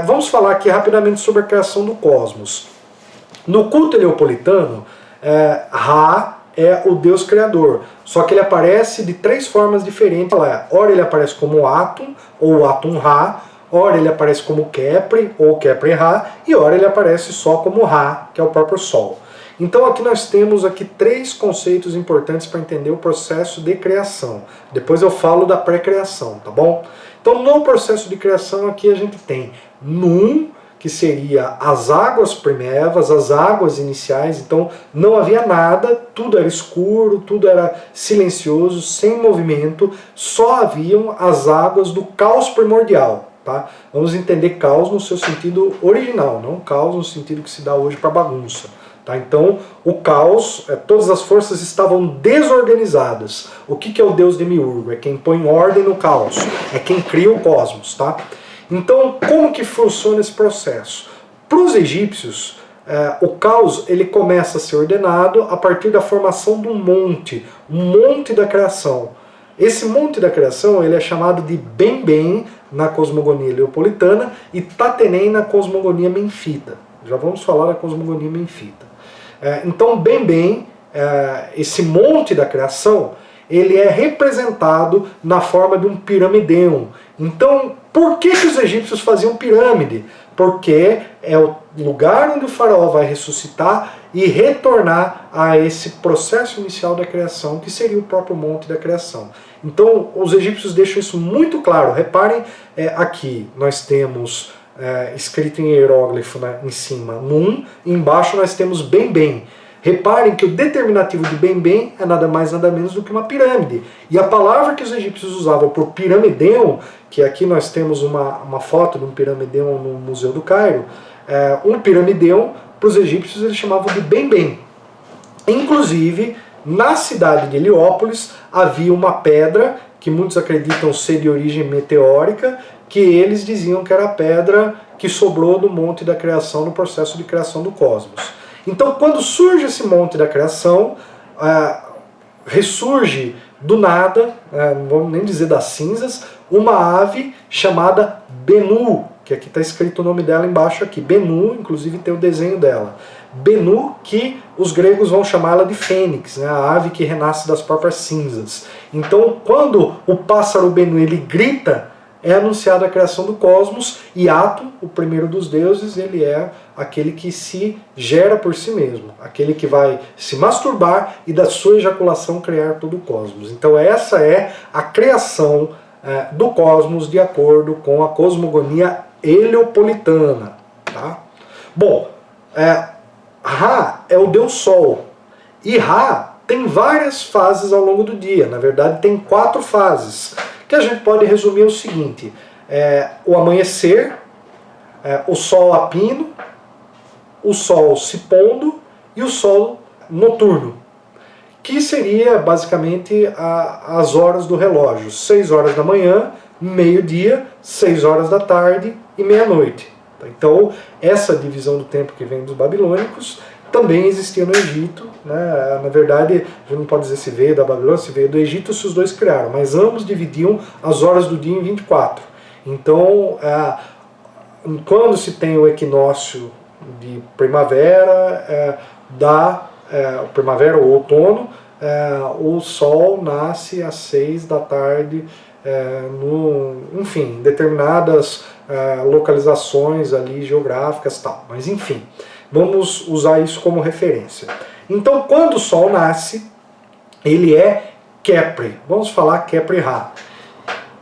Vamos falar aqui rapidamente sobre a criação do cosmos. No culto heliopolitano, Ra é o Deus Criador, só que ele aparece de três formas diferentes. Ora ele aparece como Atum, ou Atum-Ra, ora ele aparece como Kepri, ou Kepri-Ra, e ora ele aparece só como Ra, que é o próprio Sol. Então aqui nós temos aqui três conceitos importantes para entender o processo de criação. Depois eu falo da pré-criação, tá bom? Então no processo de criação aqui a gente tem Num, que seria as águas primevas, as águas iniciais, então não havia nada, tudo era escuro, tudo era silencioso, sem movimento, só haviam as águas do caos primordial. Tá? Vamos entender caos no seu sentido original, não caos no sentido que se dá hoje para bagunça. Tá? Então, o caos, todas as forças estavam desorganizadas. O que é o Deus Demiurgo? É quem põe ordem no caos, é quem cria o cosmos. Tá? Então, como que funciona esse processo? Para os egípcios, o caos ele começa a ser ordenado a partir da formação de um monte da criação. Esse monte da criação ele é chamado de Bem-Bem na cosmogonia heliopolitana e Tatenem na cosmogonia menfita. Já vamos falar da cosmogonia menfita. Então, Bem-Bem, esse monte da criação, ele é representado na forma de um piramidão. Então, por que os egípcios faziam pirâmide? Porque é o lugar onde o faraó vai ressuscitar e retornar a esse processo inicial da criação, que seria o próprio monte da criação. Então, os egípcios deixam isso muito claro. Reparem, aqui nós temos escrito em hieróglifo em cima Num, e embaixo nós temos Bem-Bem. Reparem que o determinativo de Bem-Bem é nada mais nada menos do que uma pirâmide. E a palavra que os egípcios usavam por piramidão, que aqui nós temos uma foto de um piramidão no Museu do Cairo, um piramidão, para os egípcios eles chamavam de Bem-Bem. Inclusive, na cidade de Heliópolis havia uma pedra, que muitos acreditam ser de origem meteórica, que eles diziam que era a pedra que sobrou do monte da criação no processo de criação do cosmos. Então, quando surge esse monte da criação, ressurge do nada, não vamos nem dizer das cinzas, uma ave chamada Benu, que aqui está escrito o nome dela embaixo aqui. Benu, inclusive tem o desenho dela. Benu, que os gregos vão chamá-la de fênix, né, a ave que renasce das próprias cinzas. Então, quando o pássaro Benu ele grita, é anunciada a criação do cosmos, e Atum, o primeiro dos deuses, ele é aquele que se gera por si mesmo, aquele que vai se masturbar e da sua ejaculação criar todo o cosmos. Então essa é a criação do cosmos de acordo com a cosmogonia heliopolitana. Tá? Bom, Ra é o deus Sol, e Ra tem várias fases ao longo do dia, na verdade tem 4 fases, que a gente pode resumir o seguinte: o amanhecer, o sol a pino, o sol se pondo e o sol noturno, que seria basicamente as horas do relógio: 6 horas da manhã, meio-dia, 6 horas da tarde e meia-noite. Então essa divisão do tempo que vem dos babilônicos também existia no Egito, né? Na verdade, a gente não pode dizer se veio da Babilônia, se veio do Egito, se os dois criaram, mas ambos dividiam as horas do dia em 24. Então, quando se tem o equinócio de primavera, primavera ou outono, o Sol nasce às 6 da tarde, enfim, determinadas localizações ali geográficas e tal, mas enfim. Vamos usar isso como referência. Então, quando o Sol nasce, ele é Kepri. Vamos falar Kepri-Ra.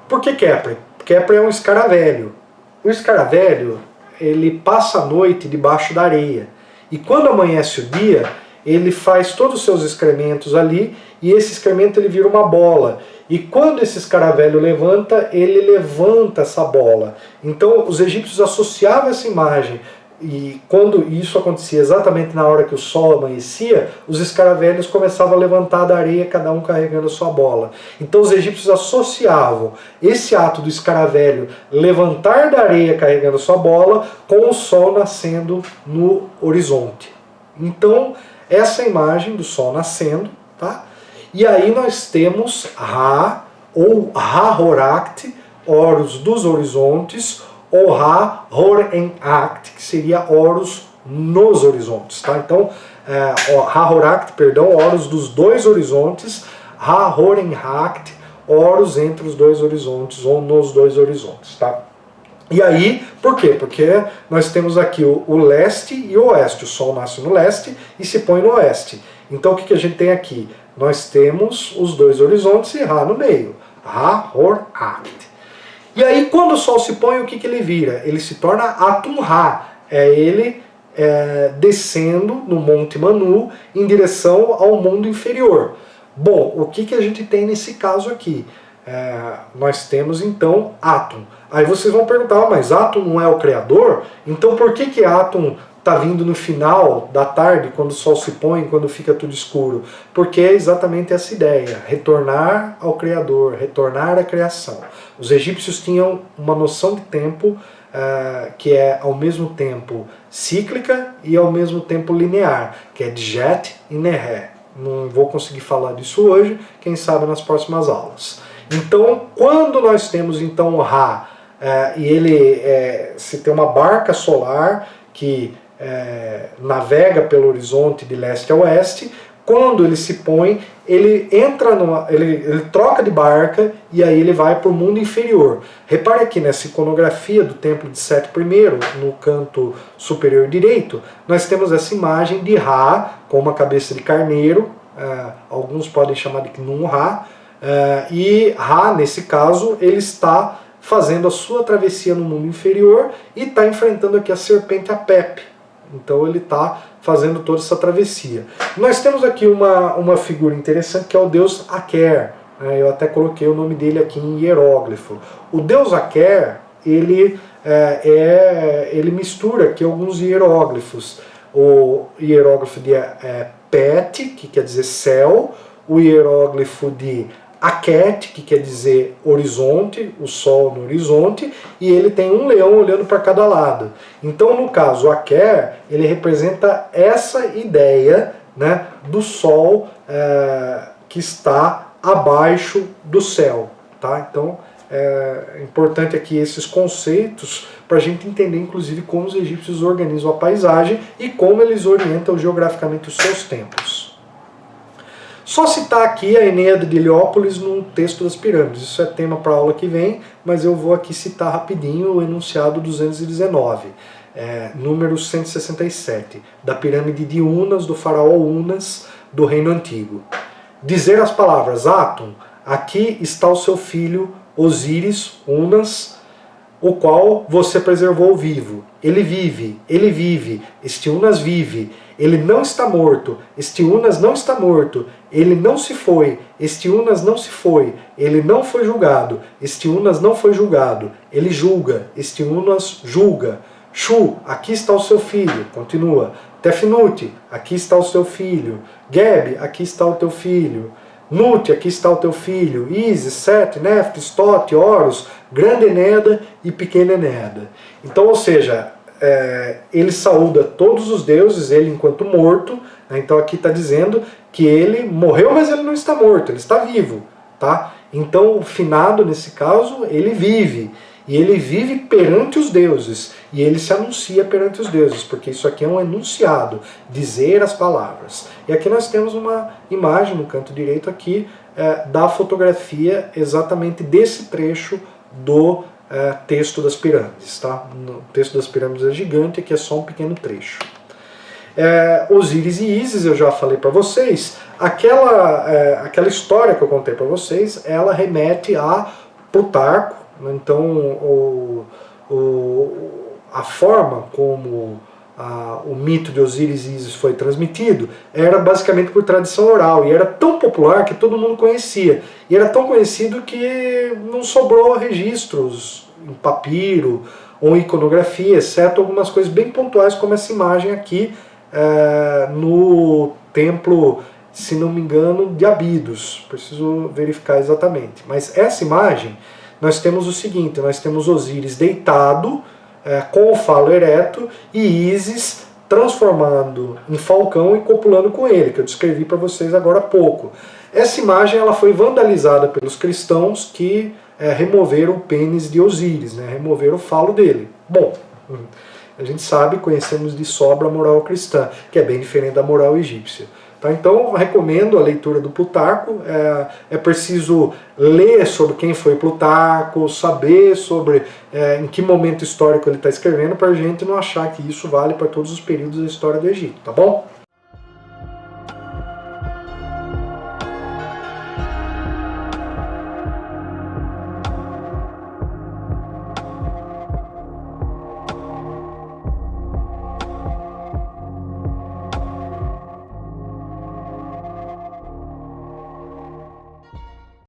Por que Kepri? Kepri é um escaravelho. O escaravelho, ele passa a noite debaixo da areia. E quando amanhece o dia, ele faz todos os seus excrementos ali, e esse excremento ele vira uma bola. E quando esse escaravelho levanta, ele levanta essa bola. Então, os egípcios associavam essa imagem. E quando isso acontecia exatamente na hora que o sol amanhecia, os escaravelhos começavam a levantar da areia, cada um carregando a sua bola. Então os egípcios associavam esse ato do escaravelho levantar da areia carregando a sua bola com o sol nascendo no horizonte. Então essa imagem do sol nascendo, tá? E aí nós temos Ra, ou Ra-Horact, Horus dos horizontes, ou Ra, Hor en Act, que seria Horus nos horizontes. Tá? Então, Ra, Hor, Act, perdão, Horus dos dois horizontes, Ra, Hor en Act, Horus entre os dois horizontes, ou nos dois horizontes. Tá? E aí, por quê? Porque nós temos aqui o leste e o oeste. O Sol nasce no leste e se põe no oeste. Então o que a gente tem aqui? Nós temos os dois horizontes e Ra no meio. Ra, Hor, Act. E aí quando o Sol se põe, o que ele vira? Ele se torna Atum Ra. É ele descendo no Monte Manu em direção ao mundo inferior. Bom, o que a gente tem nesse caso aqui? Nós temos então Atum. Aí vocês vão perguntar, mas Atum não é o Criador? Então por que Atum está vindo no final da tarde, quando o sol se põe, quando fica tudo escuro? Porque é exatamente essa ideia, retornar ao Criador, retornar à criação. Os egípcios tinham uma noção de tempo que é ao mesmo tempo cíclica e ao mesmo tempo linear, que é Djet e Nehé. Não vou conseguir falar disso hoje, quem sabe nas próximas aulas. Então, quando nós temos então o Ra, e ele se tem uma barca solar que navega pelo horizonte de leste a oeste, quando ele se põe, ele entra ele troca de barca e aí ele vai para o mundo inferior. Repare aqui nessa iconografia do templo de Sete I, no canto superior direito, nós temos essa imagem de Ra com uma cabeça de carneiro, alguns podem chamar de Nun-Ra, e Ra, nesse caso, ele está fazendo a sua travessia no mundo inferior e está enfrentando aqui a serpente Apep. Então ele está fazendo toda essa travessia. Nós temos aqui uma figura interessante que é o deus Aker. Eu até coloquei o nome dele aqui em hieróglifo. O deus Aker, ele mistura aqui alguns hieróglifos. O hieróglifo de Pet, que quer dizer céu, o hieróglifo de Aket, que quer dizer horizonte, o sol no horizonte, e ele tem um leão olhando para cada lado. Então, no caso, o Aker, ele representa essa ideia, né, do sol que está abaixo do céu. Tá? Então, é importante aqui esses conceitos para a gente entender, inclusive, como os egípcios organizam a paisagem e como eles orientam geograficamente os seus tempos. Só citar aqui a Eneida de Heliópolis no texto das pirâmides. Isso é tema para a aula que vem, mas eu vou aqui citar rapidinho o enunciado 219, número 167, da pirâmide de Unas, do faraó Unas, do Reino Antigo. Dizer as palavras: Atum, aqui está o seu filho Osíris, Unas, o qual você preservou vivo. Ele vive, este Unas vive. Ele não está morto, este Unas não está morto. Ele não se foi, este Unas não se foi. Ele não foi julgado, este Unas não foi julgado. Ele julga, este Unas julga. Shu, aqui está o seu filho, continua. Tefnut, aqui está o seu filho. Geb, aqui está o teu filho. Nut, aqui está o teu filho. Isis, Set, Neft, Stot, Horus, Grande Eneda e Pequena Eneda. Então, ou seja, ele saúda todos os deuses, ele enquanto morto, né? Então aqui está dizendo que ele morreu, mas ele não está morto, ele está vivo. Tá? Então o finado, nesse caso, ele vive. E ele vive perante os deuses. E ele se anuncia perante os deuses, porque isso aqui é um enunciado, dizer as palavras. E aqui nós temos uma imagem no canto direito aqui da fotografia exatamente desse trecho do texto das pirâmides. Tá? O texto das pirâmides é gigante, aqui é só um pequeno trecho. Osíris e Ísis, eu já falei para vocês, aquela história que eu contei para vocês, ela remete a Plutarco. Então a forma como o mito de Osíris e Ísis foi transmitido era basicamente por tradição oral, e era tão popular que todo mundo conhecia, e era tão conhecido que não sobrou registros em papiro ou em iconografia, exceto algumas coisas bem pontuais como essa imagem aqui no templo, se não me engano, de Abidos. Preciso verificar exatamente, mas essa imagem nós temos o seguinte: nós temos Osíris deitado, com o falo ereto, e Ísis transformando em falcão e copulando com ele, que eu descrevi para vocês agora há pouco. Essa imagem ela foi vandalizada pelos cristãos que removeram o pênis de Osíris, né? Removeram o falo dele. Bom, a gente sabe, conhecemos de sobra a moral cristã, que é bem diferente da moral egípcia. Tá? Então, recomendo a leitura do Plutarco. É preciso ler sobre quem foi Plutarco, saber sobre em que momento histórico ele está escrevendo, para a gente não achar que isso vale para todos os períodos da história do Egito, tá bom?